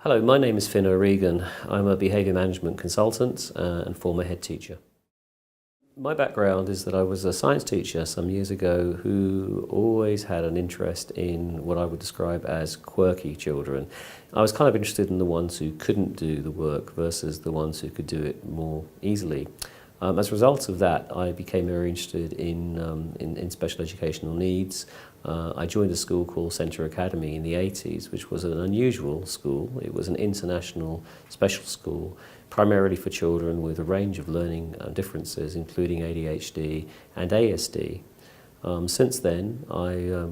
Hello, my name is Fintan O'Regan. I'm a behaviour management consultant and former head teacher. My background is that I was a science teacher some years ago who always had an interest in what I would describe as quirky children. I was kind of interested in the ones who couldn't do the work versus the ones who could do it more easily. As a result of that, I became very interested in special educational needs. I joined a school called Centre Academy in the 80s, which was an unusual school. It was an international special school, primarily for children with a range of learning differences, including ADHD and ASD. Since then, I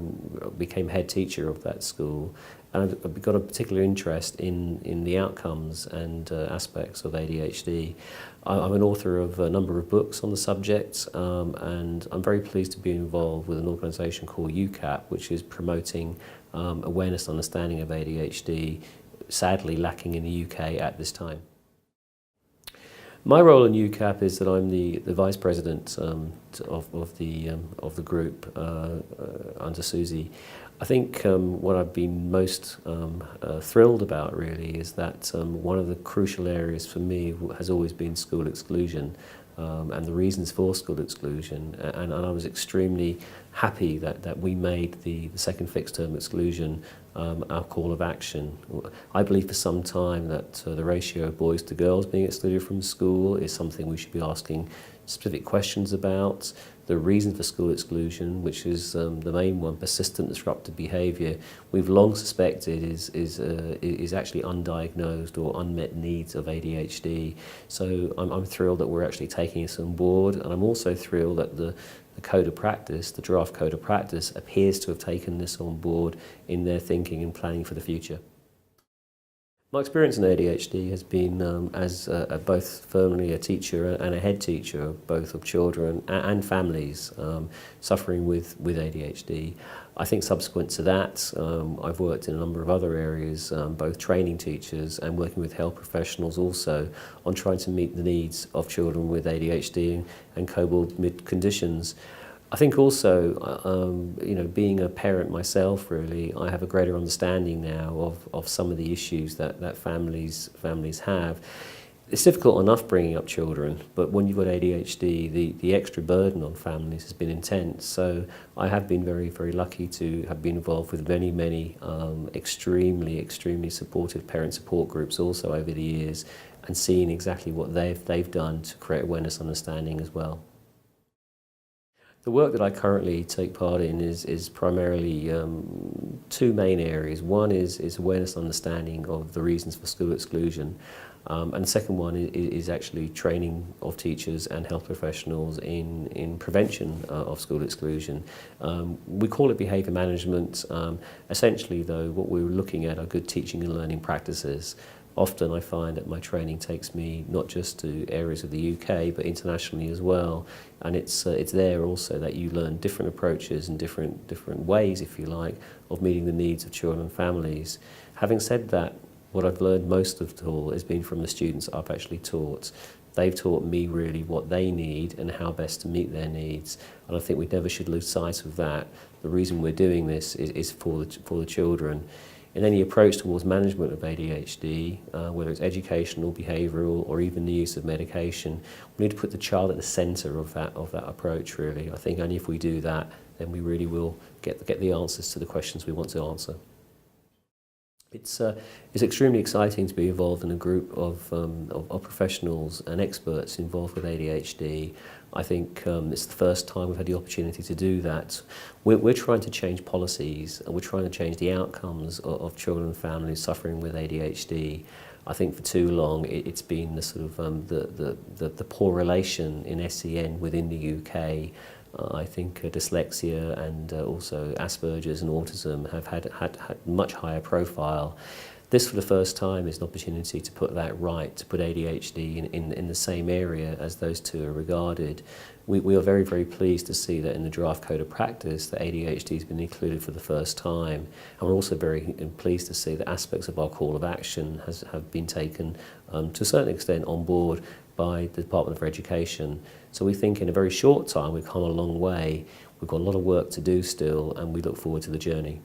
became head teacher of that school, and I've got a particular interest in the outcomes and aspects of ADHD. I'm an author of a number of books on the subject, and I'm very pleased to be involved with an organisation called UKAP, which is promoting awareness and understanding of ADHD, sadly lacking in the UK at this time. My role in UKAP is that I'm the vice president of the group under Susie. I think what I've been most thrilled about really is that one of the crucial areas for me has always been school exclusion and the reasons for school exclusion, and I was extremely happy that we made the second fixed term exclusion our call of action. I believe for some time that the ratio of boys to girls being excluded from school is something we should be asking specific questions about. The reason for school exclusion, which is the main one, persistent disruptive behaviour, we've long suspected is actually undiagnosed or unmet needs of ADHD. So I'm thrilled that we're actually taking this on board, and I'm also thrilled that the code of practice, the draft code of practice, appears to have taken this on board in their thinking and planning for the future. My experience in ADHD has been as both firmly a teacher and a head teacher, both of children and families suffering with ADHD. I think subsequent to that, I've worked in a number of other areas, both training teachers and working with health professionals also, on trying to meet the needs of children with ADHD and comorbid conditions. I think also, being a parent myself, really, I have a greater understanding now of some of the issues that families have. It's difficult enough bringing up children, but when you've got ADHD, the extra burden on families has been intense. So I have been very, very lucky to have been involved with many extremely supportive parent support groups also over the years, and seeing exactly what they've done to create awareness and understanding as well. The work that I currently take part in is primarily two main areas. One is awareness and understanding of the reasons for school exclusion, and the second one is actually training of teachers and health professionals in prevention of school exclusion. We call it behaviour management. Essentially, though, what we're looking at are good teaching and learning practices. Often I find that my training takes me not just to areas of the UK but internationally as well, and it's there also that you learn different approaches and different ways, if you like, of meeting the needs of children and families. Having said that, what I've learned most of it all has been from the students I've actually taught. They've taught me really what they need and how best to meet their needs, and I think we never should lose sight of that. The reason we're doing this is for the children. In any approach towards management of ADHD, whether it's educational, behavioural, or even the use of medication, we need to put the child at the centre of that approach, really. I think only if we do that, then we really will get the answers to the questions we want to answer. It's extremely exciting to be involved in a group of professionals and experts involved with ADHD. I think it's the first time we've had the opportunity to do that. We're trying to change policies, and we're trying to change the outcomes of children and families suffering with ADHD. I think for too long it's been the sort of the poor relation in SEN within the UK. I think dyslexia and also Asperger's and autism have had much higher profile. This, for the first time, is an opportunity to put that right, to put ADHD in the same area as those two are regarded. We are very, very pleased to see that in the draft code of practice that ADHD has been included for the first time. And we're also very pleased to see that aspects of our call of action have been taken to a certain extent on board by the Department for Education. So we think in a very short time we've come a long way. We've got a lot of work to do still, and we look forward to the journey.